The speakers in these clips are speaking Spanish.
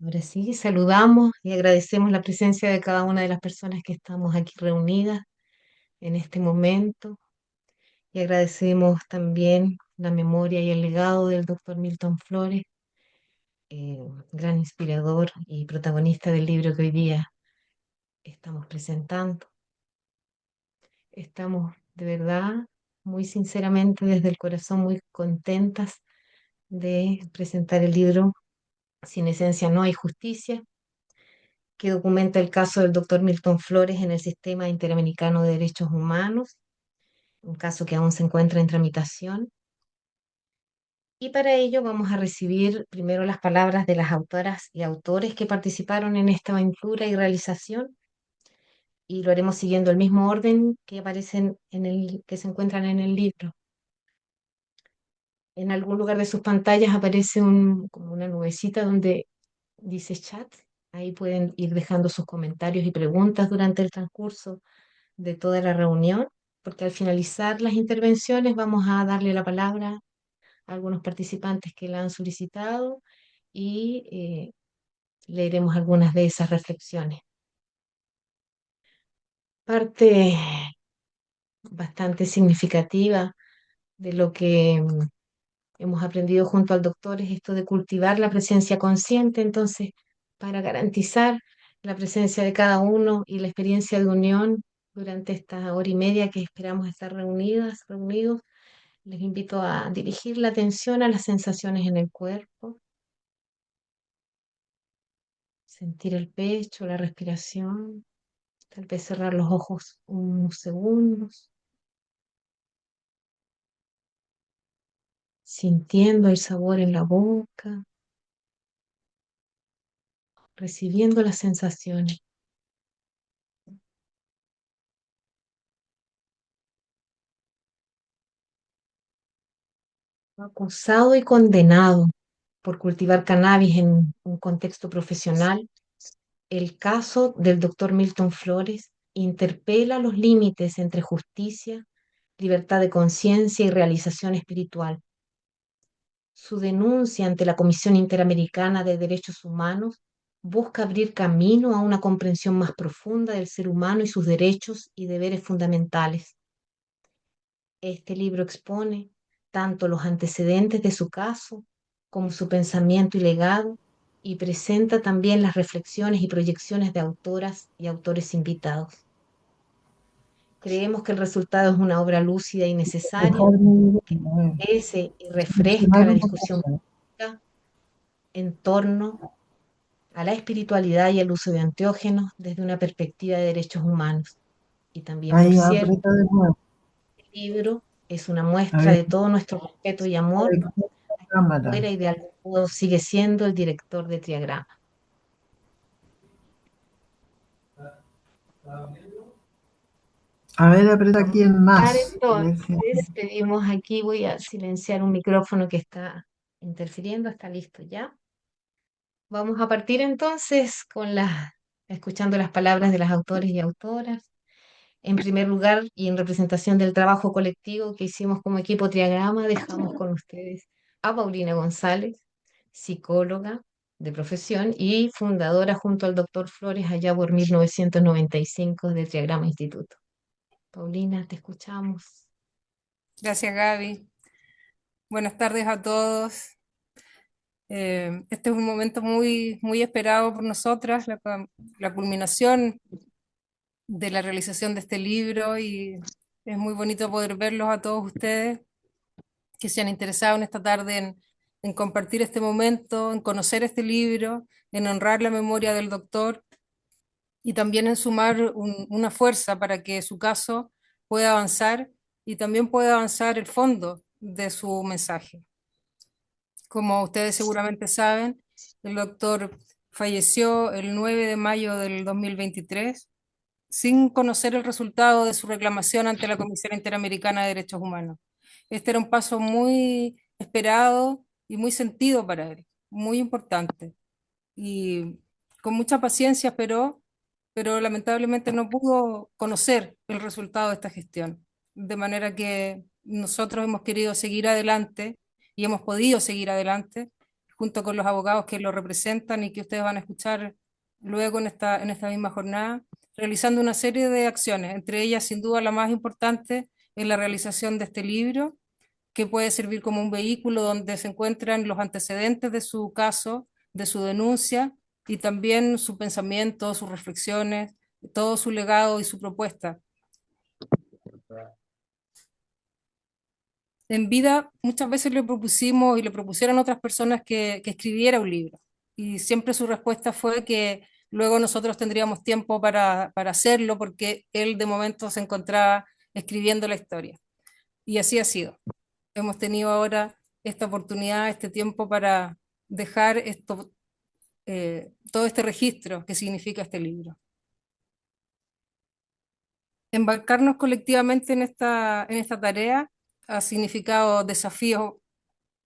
Ahora sí, saludamos y agradecemos la presencia de cada una de las personas que estamos aquí reunidas en este momento y agradecemos también la memoria y el legado del doctor Milton Flores, eh, gran inspirador y protagonista del libro que hoy día estamos presentando. Estamos de verdad, muy sinceramente, desde el corazón, muy contentas de presentar el libro Sin esencia no hay justicia, que documenta el caso del doctor Milton Flores en el Sistema Interamericano de Derechos Humanos, un caso que aún se encuentra en tramitación. Y para ello vamos a recibir primero las palabras de las autoras y autores que participaron en esta aventura y realización, y lo haremos siguiendo el mismo orden que aparecen que se encuentran en el libro. En algún lugar de sus pantallas aparece como una nubecita donde dice chat. Ahí pueden ir dejando sus comentarios y preguntas durante el transcurso de toda la reunión, porque al finalizar las intervenciones vamos a darle la palabra a algunos participantes que la han solicitado y leeremos algunas de esas reflexiones. Parte bastante significativa de lo que hemos aprendido junto al doctor es esto de cultivar la presencia consciente. Entonces, para garantizar la presencia de cada uno y la experiencia de unión durante esta hora y media que esperamos estar reunidos, les invito a dirigir la atención a las sensaciones en el cuerpo, sentir el pecho, la respiración, tal vez cerrar los ojos unos segundos, sintiendo el sabor en la boca, recibiendo las sensaciones. Acusado y condenado por cultivar cannabis en un contexto profesional, el caso del doctor Milton Flores interpela los límites entre justicia, libertad de conciencia y realización espiritual. Su denuncia ante la Comisión Interamericana de Derechos Humanos busca abrir camino a una comprensión más profunda del ser humano y sus derechos y deberes fundamentales. Este libro expone tanto los antecedentes de su caso como su pensamiento y legado, y presenta también las reflexiones y proyecciones de autoras y autores invitados. Creemos que el resultado es una obra lúcida y necesaria, Dejar mi, que enriquece y refresca seleccionar la una discusión cosa. pública en torno a la espiritualidad y el uso de anteógenos desde una perspectiva de derechos humanos. Y también, por Ahí cierto, aprieta de nuevo. el libro es una A muestra ver, de todo nuestro respeto y amor conectar la a quien cámara. fuera y de algún modo sigue siendo el director de Triagrama. A ver, aprieta Vamos aquí en a empezar más. A ver si... entonces, pedimos aquí, voy a silenciar un micrófono que está interfiriendo, está listo ya. Vamos a partir entonces escuchando las palabras de las autores y autoras. En primer lugar, y en representación del trabajo colectivo que hicimos como equipo Triagrama, dejamos con ustedes a Paulina González, psicóloga de profesión y fundadora junto al doctor Flores allá por 1995 de Triagrama Instituto. Paulina, te escuchamos. Gracias, Gaby. Buenas tardes a todos. Este es un momento muy esperado por nosotras, la culminación de la realización de este libro, y es muy bonito poder verlos a todos ustedes que se han interesado en esta tarde en compartir este momento, en conocer este libro, en honrar la memoria del doctor y también en sumar una fuerza para que su caso pueda avanzar y también pueda avanzar el fondo de su mensaje. Como ustedes seguramente saben, el doctor falleció el 9 de mayo del 2023 sin conocer el resultado de su reclamación ante la Comisión Interamericana de Derechos Humanos. Este era un paso muy esperado y muy sentido para él, muy importante. Y con mucha paciencia esperó, pero lamentablemente no pudo conocer el resultado de esta gestión. De manera que nosotros hemos querido seguir adelante y hemos podido seguir adelante junto con los abogados que lo representan y que ustedes van a escuchar luego en esta misma jornada, realizando una serie de acciones, entre ellas, sin duda, la más importante es la realización de este libro, que puede servir como un vehículo donde se encuentran los antecedentes de su caso, de su denuncia, y también su pensamiento, sus reflexiones, todo su legado y su propuesta. En vida muchas veces le propusimos y le propusieron otras personas que escribiera un libro, y siempre su respuesta fue que luego nosotros tendríamos tiempo para hacerlo porque él de momento se encontraba escribiendo la historia. Y así ha sido. Hemos tenido ahora esta oportunidad, este tiempo para dejar esto, todo este registro que significa este libro. Embarcarnos colectivamente en esta tarea ha significado desafíos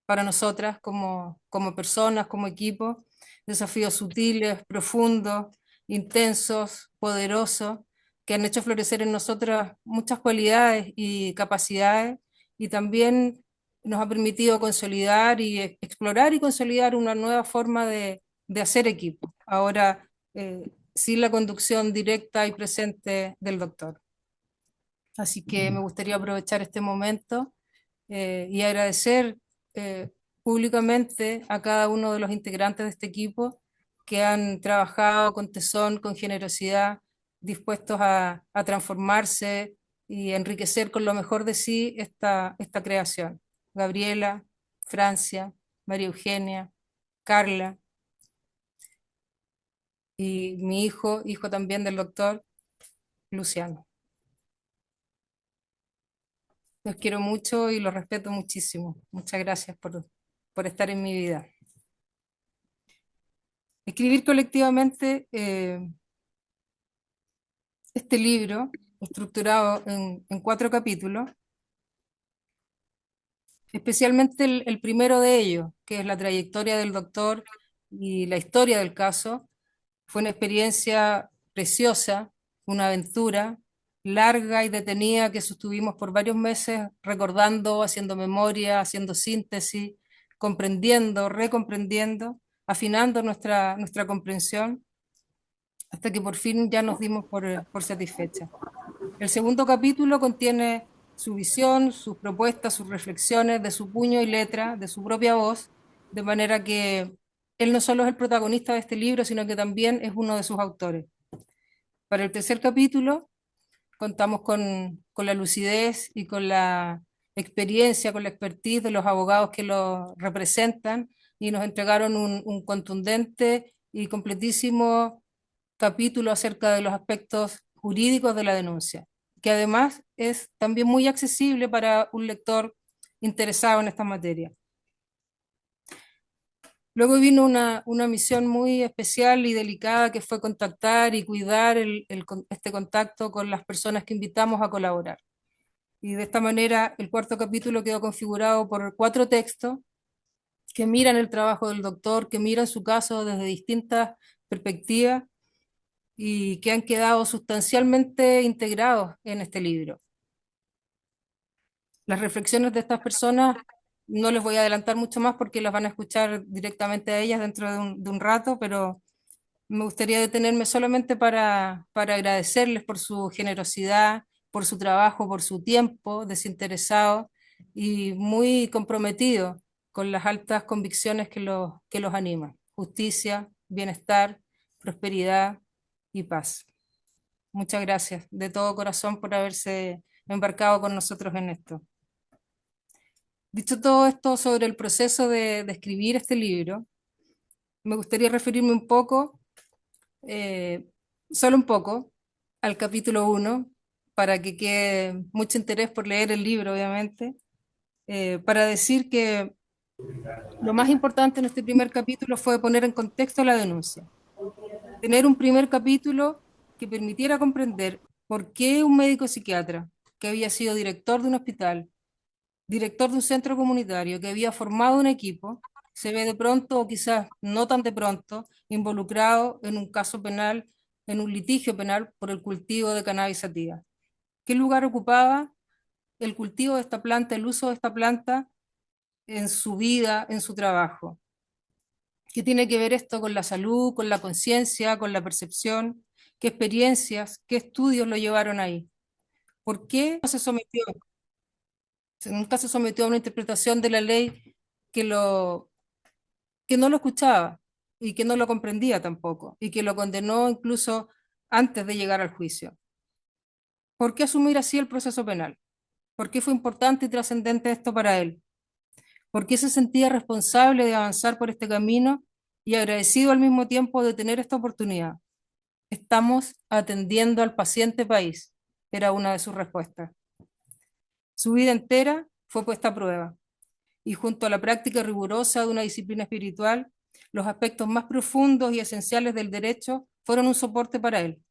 para nosotras como personas, como equipo, desafíos sutiles, profundos, intensos, poderosos, que han hecho florecer en nosotras muchas cualidades y capacidades, y también nos ha permitido consolidar y explorar y consolidar una nueva forma de hacer equipo, ahora sin la conducción directa y presente del doctor. Así que me gustaría aprovechar este momento y agradecer eh, públicamente a cada uno de los integrantes de este equipo que han trabajado con tesón, con generosidad, dispuestos a transformarse y enriquecer con lo mejor de sí esta creación. Gabriela, Francia, María Eugenia, Carla y mi hijo también del doctor, Luciano. Los quiero mucho y los respeto muchísimo. Muchas gracias por estar en mi vida. Escribir colectivamente este libro, estructurado en 4 capítulos, especialmente el primero de ellos, que es la trayectoria del doctor y la historia del caso, fue una experiencia preciosa, una aventura larga y detenida que sostuvimos por varios meses recordando, haciendo memoria, haciendo síntesis, comprendiendo, recomprendiendo, afinando nuestra comprensión, hasta que por fin ya nos dimos por satisfechas. El segundo capítulo contiene su visión, sus propuestas, sus reflexiones de su puño y letra, de su propia voz, de manera que él no solo es el protagonista de este libro, sino que también es uno de sus autores. Para el tercer capítulo contamos con la lucidez y con la experiencia, con la expertise de los abogados que lo representan y nos entregaron un contundente y completísimo capítulo acerca de los aspectos jurídicos de la denuncia, que además es también muy accesible para un lector interesado en esta materia. Luego vino una misión muy especial y delicada, que fue contactar y cuidar este contacto con las personas que invitamos a colaborar. Y de esta manera el cuarto capítulo quedó configurado por 4 textos que miran el trabajo del doctor, que miran su caso desde distintas perspectivas y que han quedado sustancialmente integrados en este libro. Las reflexiones de estas personas no les voy a adelantar mucho más porque las van a escuchar directamente a ellas dentro de un rato, pero me gustaría detenerme solamente para agradecerles por su generosidad, por su trabajo, por su tiempo desinteresado y muy comprometido con las altas convicciones que los animan: justicia, bienestar, prosperidad y paz. Muchas gracias de todo corazón por haberse embarcado con nosotros en esto. Dicho todo esto sobre el proceso de escribir este libro, me gustaría referirme un poco, eh, solo un poco, al capítulo 1, para que quede mucho interés por leer el libro, obviamente, para decir que lo más importante en este primer capítulo fue poner en contexto la denuncia. Tener un primer capítulo que permitiera comprender por qué un médico psiquiatra, que había sido director de un hospital, director de un centro comunitario, que había formado un equipo, se ve de pronto, o quizás no tan de pronto, involucrado en un caso penal, en un litigio penal por el cultivo de cannabis sativa. ¿Qué lugar ocupaba el cultivo de esta planta, el uso de esta planta en su vida, en su trabajo? ¿Qué tiene que ver esto con la salud, con la conciencia, con la percepción? ¿Qué experiencias, qué estudios lo llevaron ahí? ¿Por qué no se sometió? Nunca se sometió a una interpretación de la ley que, que no lo escuchaba y que no lo comprendía tampoco, y que lo condenó incluso antes de llegar al juicio. ¿Por qué asumir así el proceso penal? ¿Por qué fue importante y trascendente esto para él? ¿Por qué se sentía responsable de avanzar por este camino y agradecido al mismo tiempo de tener esta oportunidad? Estamos atendiendo al paciente país, era una de sus respuestas. Su vida entera fue puesta a prueba, y junto a la práctica rigurosa de una disciplina espiritual, los aspectos más profundos y esenciales del derecho fueron un soporte para él.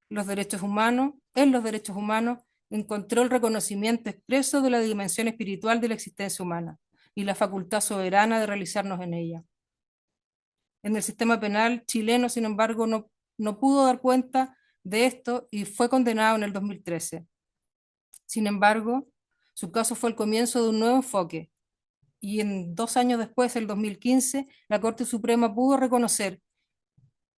Los derechos humanos, en los derechos humanos, encontró el reconocimiento expreso de la dimensión espiritual de la existencia humana y la facultad soberana de realizarnos en ella. En el sistema penal chileno, sin embargo, no pudo dar cuenta de esto y fue condenado en el 2013. Sin embargo, su caso fue el comienzo de un nuevo enfoque, y en 2 años después, el 2015, la Corte Suprema pudo reconocer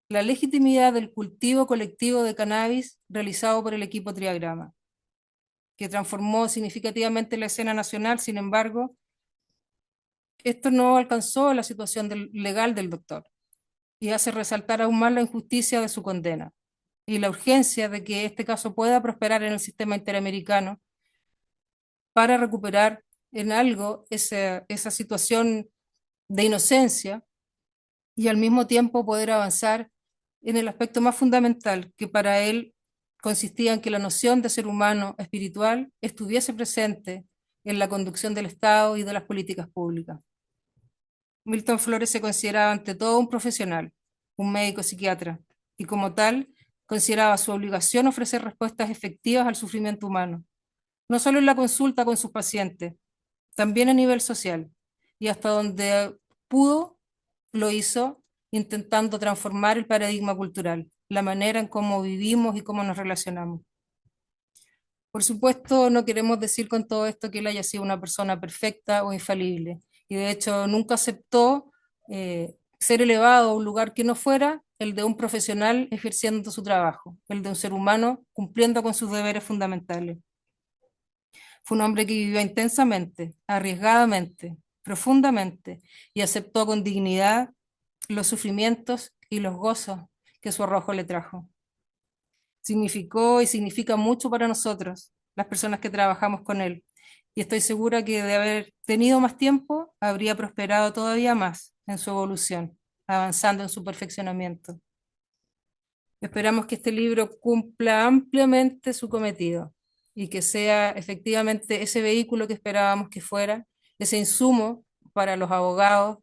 la legitimidad del cultivo colectivo de cannabis realizado por el equipo Triagrama, que transformó significativamente la escena nacional. Sin embargo, esto no alcanzó la situación legal del doctor y hace resaltar aún más la injusticia de su condena y la urgencia de que este caso pueda prosperar en el sistema interamericano para recuperar en algo esa situación de inocencia y al mismo tiempo poder avanzar en el aspecto más fundamental, que para él consistía en que la noción de ser humano espiritual estuviese presente en la conducción del Estado y de las políticas públicas. Milton Flores se consideraba ante todo un profesional, un médico psiquiatra, y como tal consideraba su obligación ofrecer respuestas efectivas al sufrimiento humano, no solo en la consulta con sus pacientes, también a nivel social, y hasta donde pudo, lo hizo intentando transformar el paradigma cultural, la manera en cómo vivimos y cómo nos relacionamos. Por supuesto, no queremos decir con todo esto que él haya sido una persona perfecta o infalible, y de hecho nunca aceptó ser elevado a un lugar que no fuera el de un profesional ejerciendo su trabajo, el de un ser humano cumpliendo con sus deberes fundamentales. Fue un hombre que vivió intensamente, arriesgadamente, profundamente, y aceptó con dignidad los sufrimientos y los gozos que su arrojo le trajo. Significó y significa mucho para nosotros, las personas que trabajamos con él, y estoy segura que de haber tenido más tiempo, habría prosperado todavía más en su evolución, avanzando en su perfeccionamiento. Esperamos que este libro cumpla ampliamente su cometido y que sea efectivamente ese vehículo que esperábamos que fuera, ese insumo para los abogados,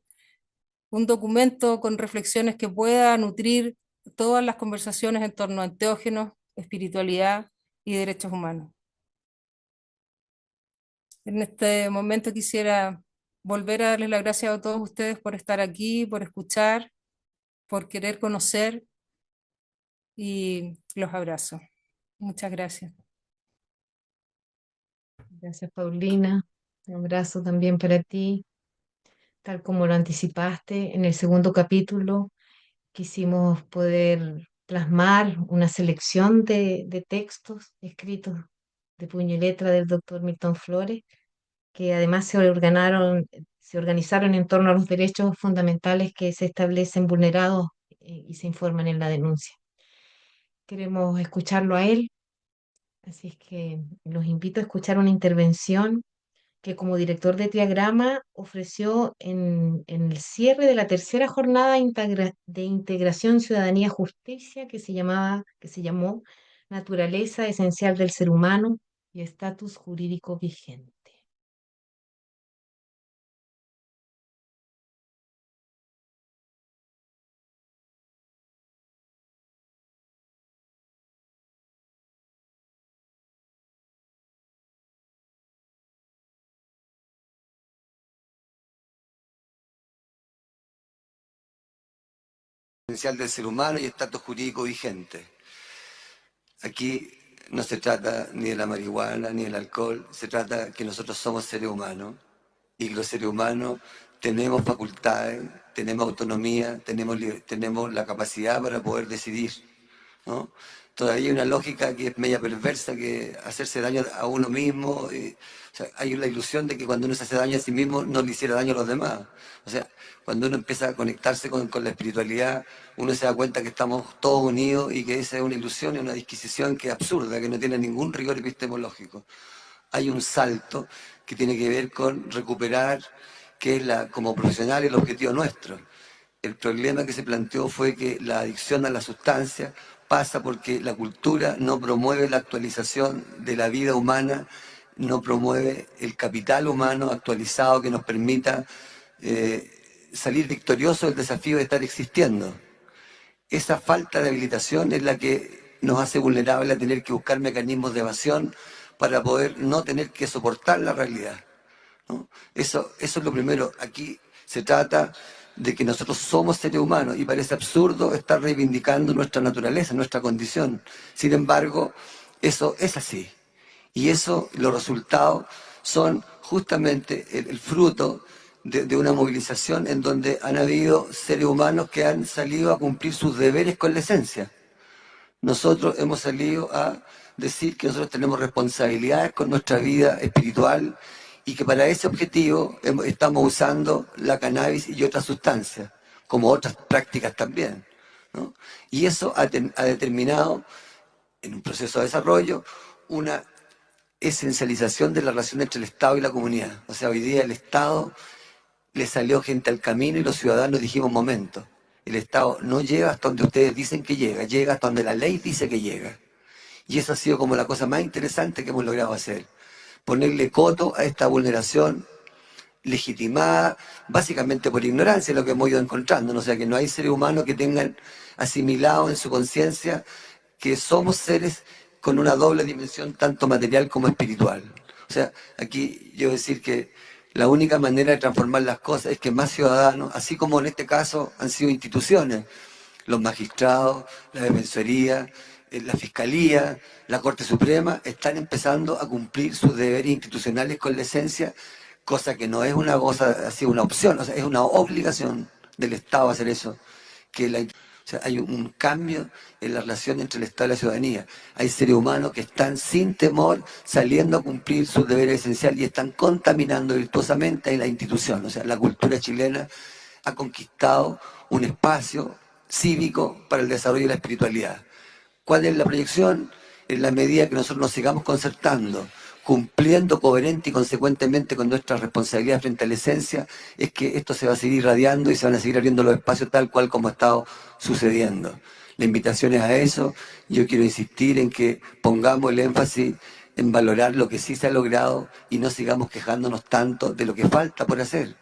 un documento con reflexiones que pueda nutrir todas las conversaciones en torno a enteógenos, espiritualidad y derechos humanos. En este momento quisiera volver a darles las gracias a todos ustedes por estar aquí, por escuchar, por querer conocer, y los abrazo. Muchas gracias. Gracias, Paulina. Un abrazo también para ti. Tal como lo anticipaste, en el segundo capítulo quisimos poder plasmar una selección de textos escritos de puño y letra del doctor Milton Flores, que además se organizaron en torno a los derechos fundamentales que se establecen vulnerados y se informan en la denuncia. Queremos escucharlo a él, así es que los invito a escuchar una intervención que como director de Triagrama ofreció en el cierre de la tercera jornada de integración Ciudadanía Justicia, que se llamó Naturaleza Esencial del Ser Humano y Estatus Jurídico Vigente. Esencial del ser humano y estatus jurídico vigente. Aquí no se trata ni de la marihuana ni del alcohol, se trata que nosotros somos seres humanos y que los seres humanos tenemos facultades, tenemos autonomía, tenemos la capacidad para poder decidir, ¿no? Todavía hay una lógica que es media perversa, que hacerse daño a uno mismo, o sea, hay una ilusión de que cuando uno se hace daño a sí mismo no le hiciera daño a los demás. O sea, cuando uno empieza a conectarse con la espiritualidad, uno se da cuenta que estamos todos unidos y que esa es una ilusión y una disquisición que es absurda, que no tiene ningún rigor epistemológico. Hay un salto que tiene que ver con recuperar, que es como profesional el objetivo nuestro. El problema que se planteó fue que la adicción a la sustancia pasa porque la cultura no promueve la actualización de la vida humana, no promueve el capital humano actualizado que nos permita salir victorioso del desafío de estar existiendo. Esa falta de habilitación es la que nos hace vulnerables a tener que buscar mecanismos de evasión para poder no tener que soportar la realidad, ¿no? Eso es lo primero. Aquí se trata de que nosotros somos seres humanos y parece absurdo estar reivindicando nuestra naturaleza, nuestra condición. Sin embargo, eso es así. Y eso, los resultados son justamente el fruto de una movilización en donde han habido seres humanos que han salido a cumplir sus deberes con la esencia. Nosotros hemos salido a decir que nosotros tenemos responsabilidades con nuestra vida espiritual y que para ese objetivo estamos usando la cannabis y otras sustancias, como otras prácticas también, ¿no? Y eso ha determinado, en un proceso de desarrollo, una esencialización de la relación entre el Estado y la comunidad. O sea, hoy día el Estado le salió gente al camino y los ciudadanos dijimos, momento, el Estado no llega hasta donde ustedes dicen que llega, llega hasta donde la ley dice que llega. Y eso ha sido como la cosa más interesante que hemos logrado hacer. Ponerle coto a esta vulneración legitimada básicamente por ignorancia, lo que hemos ido encontrando, ¿no? O sea, que no hay seres humanos que tengan asimilado en su conciencia que somos seres con una doble dimensión, tanto material como espiritual. O sea, aquí yo decir que la única manera de transformar las cosas es que más ciudadanos, así como en este caso han sido instituciones, los magistrados, la defensoría, la fiscalía, la Corte Suprema, están empezando a cumplir sus deberes institucionales con la esencia, cosa que no es una cosa así, una opción, o sea, es una obligación del Estado hacer eso. O sea, hay un cambio en la relación entre el Estado y la ciudadanía. Hay seres humanos que están sin temor saliendo a cumplir sus deberes esenciales y están contaminando virtuosamente a la institución. O sea, la cultura chilena ha conquistado un espacio cívico para el desarrollo de la espiritualidad. ¿Cuál es la proyección? En la medida que nosotros nos sigamos concertando, cumpliendo coherente y consecuentemente con nuestra responsabilidad frente a la esencia, es que esto se va a seguir irradiando y se van a seguir abriendo los espacios tal cual como ha estado sucediendo. La invitación es a eso. Yo quiero insistir en que pongamos el énfasis en valorar lo que sí se ha logrado y no sigamos quejándonos tanto de lo que falta por hacer,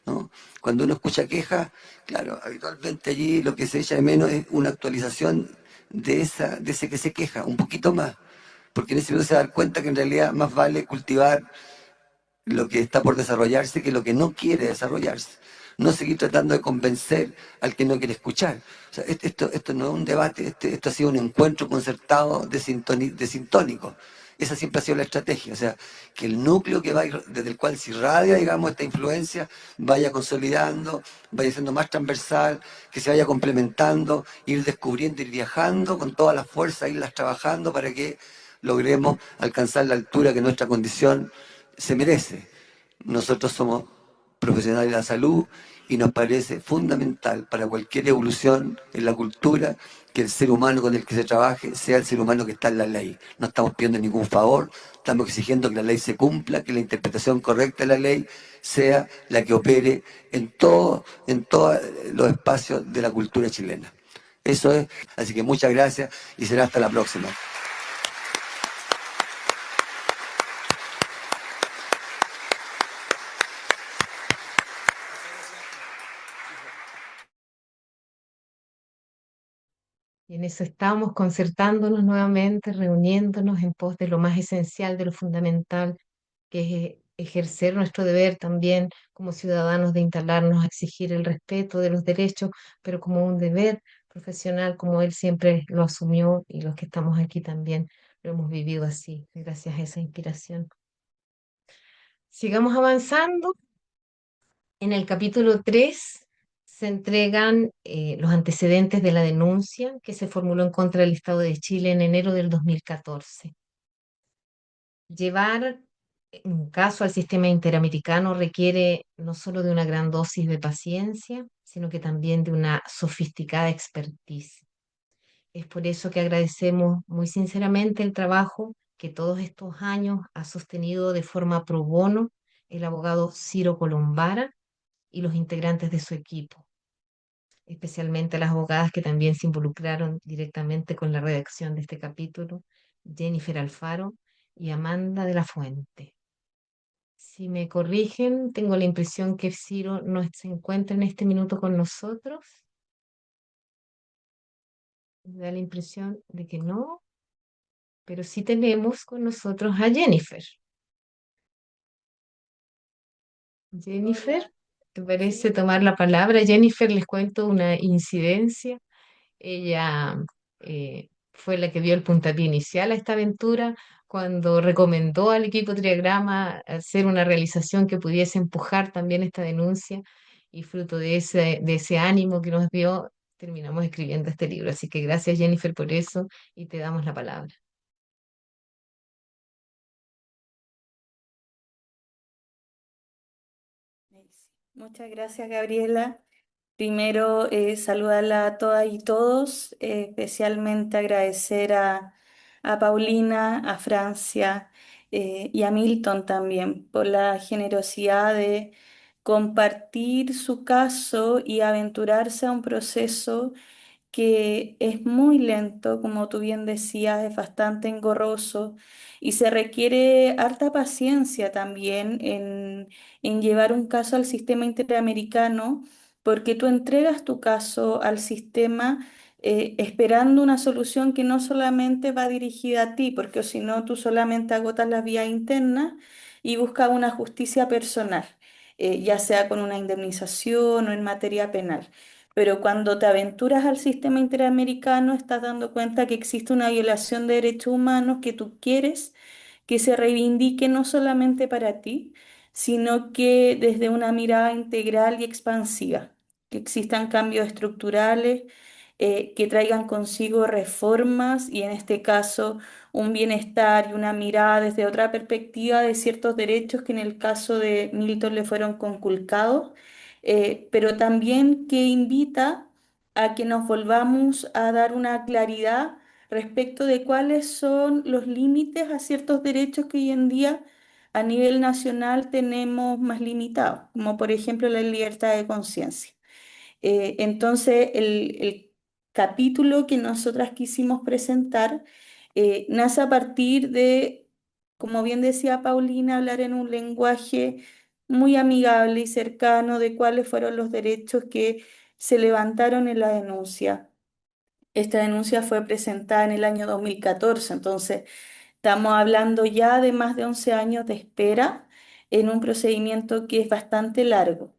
¿no? Cuando uno escucha quejas, claro, habitualmente allí lo que se echa de menos es una actualización de ese que se queja, un poquito más, porque en ese momento se da cuenta que en realidad más vale cultivar lo que está por desarrollarse que lo que no quiere desarrollarse. No seguir tratando de convencer al que no quiere escuchar. O sea, esto no es un debate, esto ha sido un encuentro concertado de sintónicos. Esa siempre ha sido la estrategia, o sea, que el núcleo que va desde el cual se irradia, digamos, esta influencia, vaya consolidando, vaya siendo más transversal, que se vaya complementando, ir descubriendo, ir viajando con todas las fuerzas, irlas trabajando para que logremos alcanzar la altura que nuestra condición se merece. Nosotros somos profesionales de la salud y nos parece fundamental para cualquier evolución en la cultura que el ser humano con el que se trabaje sea el ser humano que está en la ley. No estamos pidiendo ningún favor, estamos exigiendo que la ley se cumpla, que la interpretación correcta de la ley sea la que opere en todos los espacios de la cultura chilena. Eso es, así que muchas gracias y será hasta la próxima. Y en eso estamos concertándonos nuevamente, reuniéndonos en pos de lo más esencial, de lo fundamental, que es ejercer nuestro deber también como ciudadanos de instalarnos a exigir el respeto de los derechos, pero como un deber profesional, como él siempre lo asumió y los que estamos aquí también lo hemos vivido así, gracias a esa inspiración. Sigamos avanzando. En el capítulo 3 se entregan los antecedentes de la denuncia que se formuló en contra del Estado de Chile en enero del 2014. Llevar un caso al sistema interamericano requiere no solo de una gran dosis de paciencia, sino que también de una sofisticada expertise. Es por eso que agradecemos muy sinceramente el trabajo que todos estos años ha sostenido de forma pro bono el abogado Ciro Colombara y los integrantes de su equipo, especialmente las abogadas que también se involucraron directamente con la redacción de este capítulo, Jennifer Alfaro y Amanda de la Fuente. Si me corrigen, tengo la impresión que Ciro no se encuentra en este minuto con nosotros. Me da la impresión de que no, pero sí tenemos con nosotros a Jennifer. Jennifer, ¿te parece tomar la palabra? Jennifer, les cuento una incidencia. Ella fue la que dio el puntapié inicial a esta aventura cuando recomendó al equipo Triagrama hacer una realización que pudiese empujar también esta denuncia y fruto de ese ánimo que nos dio, terminamos escribiendo este libro. Así que gracias Jennifer por eso y te damos la palabra. Muchas gracias, Gabriela. Primero, saludarla a todas y todos, especialmente agradecer a Paulina, a Francia y a Milton también por la generosidad de compartir su caso y aventurarse a un proceso que es muy lento, como tú bien decías, es bastante engorroso y se requiere harta paciencia también en llevar un caso al sistema interamericano, porque tú entregas tu caso al sistema esperando una solución que no solamente va dirigida a ti, porque si no, tú solamente agotas la vía interna y buscas una justicia personal, ya sea con una indemnización o en materia penal. Pero cuando te aventuras al sistema interamericano, estás dando cuenta que existe una violación de derechos humanos que tú quieres que se reivindique no solamente para ti, sino que desde una mirada integral y expansiva, que existan cambios estructurales, que traigan consigo reformas y en este caso un bienestar y una mirada desde otra perspectiva de ciertos derechos que en el caso de Milton le fueron conculcados, pero también que invita a que nos volvamos a dar una claridad respecto de cuáles son los límites a ciertos derechos que hoy en día a nivel nacional tenemos más limitados, como por ejemplo la libertad de conciencia. Entonces, el capítulo que nosotras quisimos presentar nace a partir de, como bien decía Paulina, hablar en un lenguaje muy amigable y cercano de cuáles fueron los derechos que se levantaron en la denuncia. Esta denuncia fue presentada en el año 2014, entonces estamos hablando ya de más de 11 años de espera en un procedimiento que es bastante largo.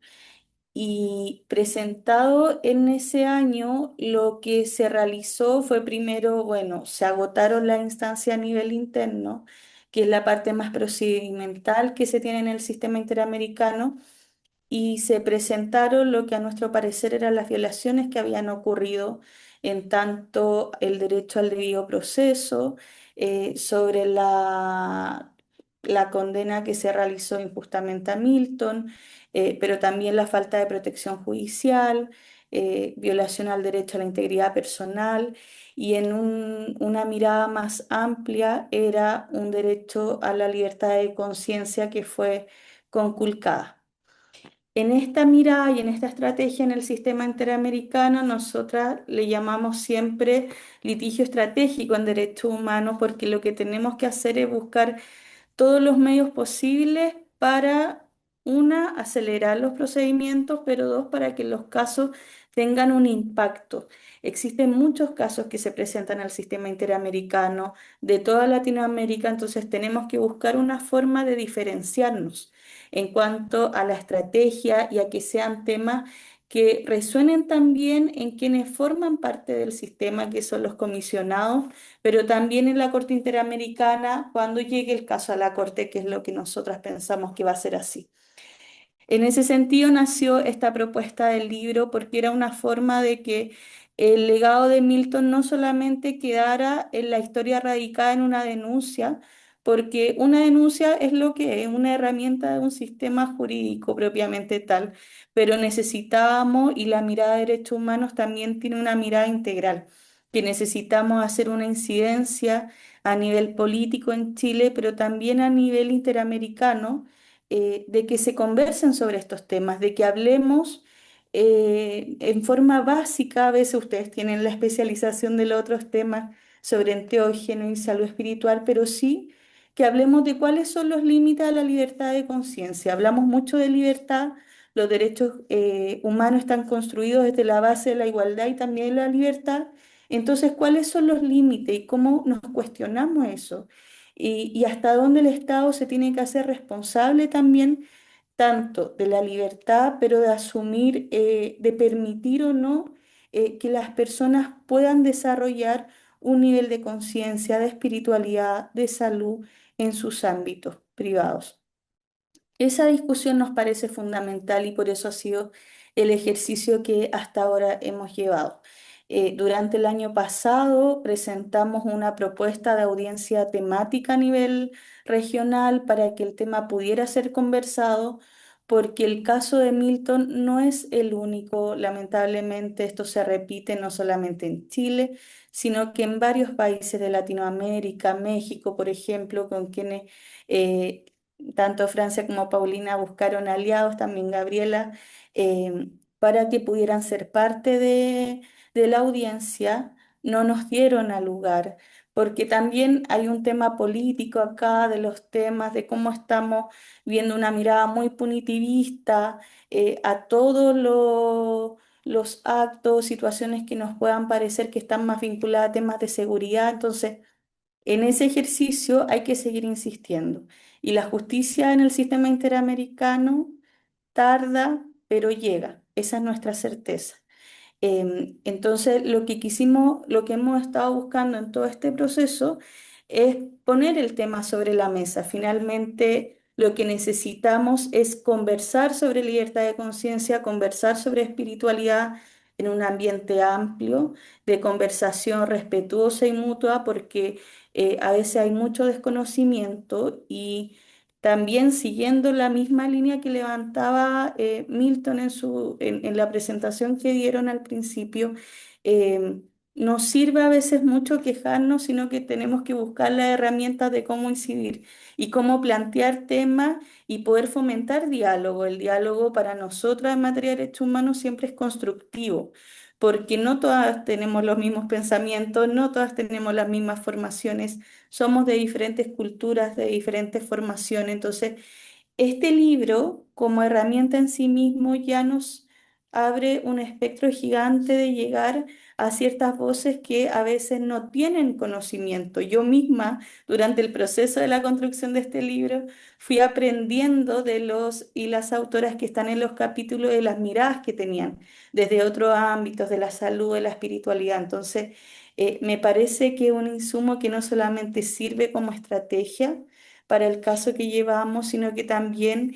Y presentado en ese año, lo que se realizó fue primero, bueno, se agotaron las instancias a nivel interno, que es la parte más procedimental que se tiene en el sistema interamericano, y se presentaron lo que a nuestro parecer eran las violaciones que habían ocurrido en tanto el derecho al debido proceso, sobre la condena que se realizó injustamente a Milton, pero también la falta de protección judicial, violación al derecho a la integridad personal y en una mirada más amplia era un derecho a la libertad de conciencia que fue conculcada. En esta mirada y en esta estrategia en el sistema interamericano, nosotras le llamamos siempre litigio estratégico en derechos humanos, porque lo que tenemos que hacer es buscar todos los medios posibles para, una, acelerar los procedimientos, pero dos, para que los casos tengan un impacto. Existen muchos casos que se presentan al sistema interamericano de toda Latinoamérica, entonces tenemos que buscar una forma de diferenciarnos en cuanto a la estrategia y a que sean temas que resuenen también en quienes forman parte del sistema, que son los comisionados, pero también en la Corte Interamericana cuando llegue el caso a la Corte, que es lo que nosotras pensamos que va a ser así. En ese sentido nació esta propuesta del libro porque era una forma de que el legado de Milton no solamente quedara en la historia radicada en una denuncia, porque una denuncia es lo que es, una herramienta de un sistema jurídico propiamente tal, pero necesitábamos, y la mirada de derechos humanos también tiene una mirada integral, que necesitamos hacer una incidencia a nivel político en Chile, pero también a nivel interamericano, de que se conversen sobre estos temas, de que hablemos en forma básica. A veces ustedes tienen la especialización de los otros temas sobre enteógeno y salud espiritual, pero sí que hablemos de cuáles son los límites a la libertad de conciencia. Hablamos mucho de libertad, los derechos humanos están construidos desde la base de la igualdad y también de la libertad. Entonces, ¿cuáles son los límites y cómo nos cuestionamos eso? Y hasta dónde el Estado se tiene que hacer responsable también, tanto de la libertad, pero de asumir, de permitir o no que las personas puedan desarrollar un nivel de conciencia, de espiritualidad, de salud en sus ámbitos privados. Esa discusión nos parece fundamental y por eso ha sido el ejercicio que hasta ahora hemos llevado. Durante el año pasado presentamos una propuesta de audiencia temática a nivel regional para que el tema pudiera ser conversado, porque el caso de Milton no es el único. Lamentablemente esto se repite no solamente en Chile, sino que en varios países de Latinoamérica, México, por ejemplo, con quienes eh, tanto Francia como Paulina buscaron aliados, también Gabriela, para que pudieran ser parte de la audiencia. No nos dieron al lugar, porque también hay un tema político acá, de los temas, de cómo estamos viendo una mirada muy punitivista a todos los actos, situaciones que nos puedan parecer que están más vinculadas a temas de seguridad. Entonces, en ese ejercicio hay que seguir insistiendo. Y la justicia en el sistema interamericano tarda, pero llega. Esa es nuestra certeza. Entonces, lo que quisimos, lo que hemos estado buscando en todo este proceso es poner el tema sobre la mesa. Finalmente, lo que necesitamos es conversar sobre libertad de conciencia, conversar sobre espiritualidad en un ambiente amplio de conversación respetuosa y mutua, porque a veces hay mucho desconocimiento. Y también siguiendo la misma línea que levantaba Milton en la presentación que dieron al principio, eh, nos sirve a veces mucho quejarnos, sino que tenemos que buscar las herramientas de cómo incidir y cómo plantear temas y poder fomentar diálogo. El diálogo para nosotras en materia de derechos humanos siempre es constructivo, porque no todas tenemos los mismos pensamientos, no todas tenemos las mismas formaciones, somos de diferentes culturas, de diferentes formaciones. Entonces, este libro, como herramienta en sí mismo, ya nos abre un espectro gigante de llegar a ciertas voces que a veces no tienen conocimiento. Yo misma, durante el proceso de la construcción de este libro, fui aprendiendo de los y las autoras que están en los capítulos, de las miradas que tenían desde otros ámbitos, de la salud, de la espiritualidad. Entonces, me parece que es un insumo que no solamente sirve como estrategia para el caso que llevamos, sino que también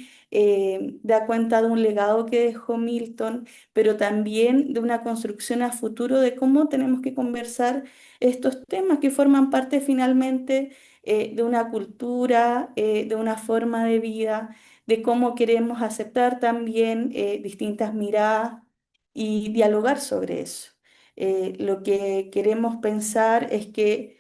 da cuenta de un legado que dejó Milton, pero también de una construcción a futuro de cómo tenemos que conversar estos temas que forman parte finalmente de una cultura, de una forma de vida, de cómo queremos aceptar también distintas miradas y dialogar sobre eso. Lo que queremos pensar es que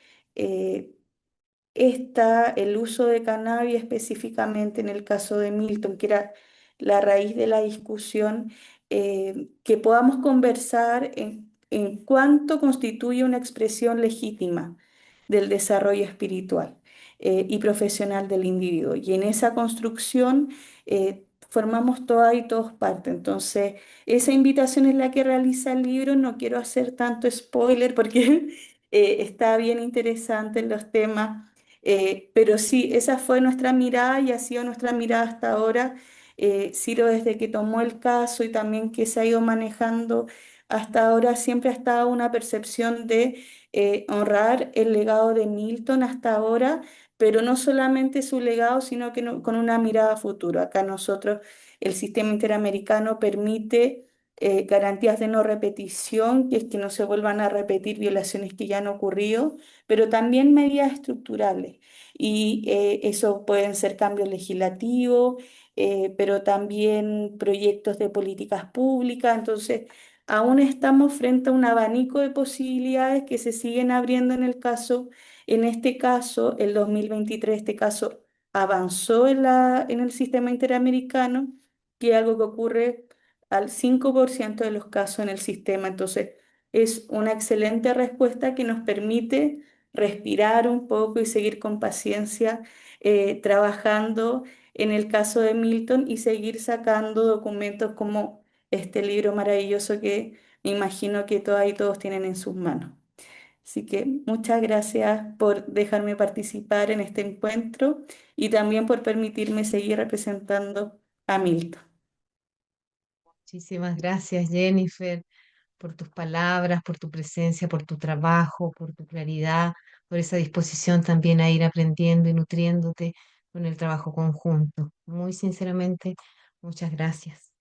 el uso de cannabis específicamente en el caso de Milton, que era la raíz de la discusión, que podamos conversar en cuánto constituye una expresión legítima del desarrollo espiritual y profesional del individuo. Y en esa construcción formamos todas y todos parte. Entonces, esa invitación es la que realiza el libro. No quiero hacer tanto spoiler porque está bien interesante en los temas. Pero sí, esa fue nuestra mirada y ha sido nuestra mirada hasta ahora. Ciro, desde que tomó el caso y también que se ha ido manejando hasta ahora, siempre ha estado una percepción de honrar el legado de Milton hasta ahora, pero no solamente su legado, sino que con una mirada a futuro. Acá nosotros el sistema interamericano permite garantías de no repetición, que es que no se vuelvan a repetir violaciones que ya han ocurrido, pero también medidas estructurales. Y eso pueden ser cambios legislativos, pero también proyectos de políticas públicas. Entonces, aún estamos frente a un abanico de posibilidades que se siguen abriendo en el caso. En este caso, el 2023, este caso avanzó en el sistema interamericano, que es algo que ocurre al 5% de los casos en el sistema. Entonces, es una excelente respuesta que nos permite respirar un poco y seguir con paciencia trabajando en el caso de Milton y seguir sacando documentos como este libro maravilloso que me imagino que todas y todos tienen en sus manos. Así que muchas gracias por dejarme participar en este encuentro y también por permitirme seguir representando a Milton. Muchísimas gracias, Jennifer, por tus palabras, por tu presencia, por tu trabajo, por tu claridad, por esa disposición también a ir aprendiendo y nutriéndote con el trabajo conjunto. Muy sinceramente, muchas gracias.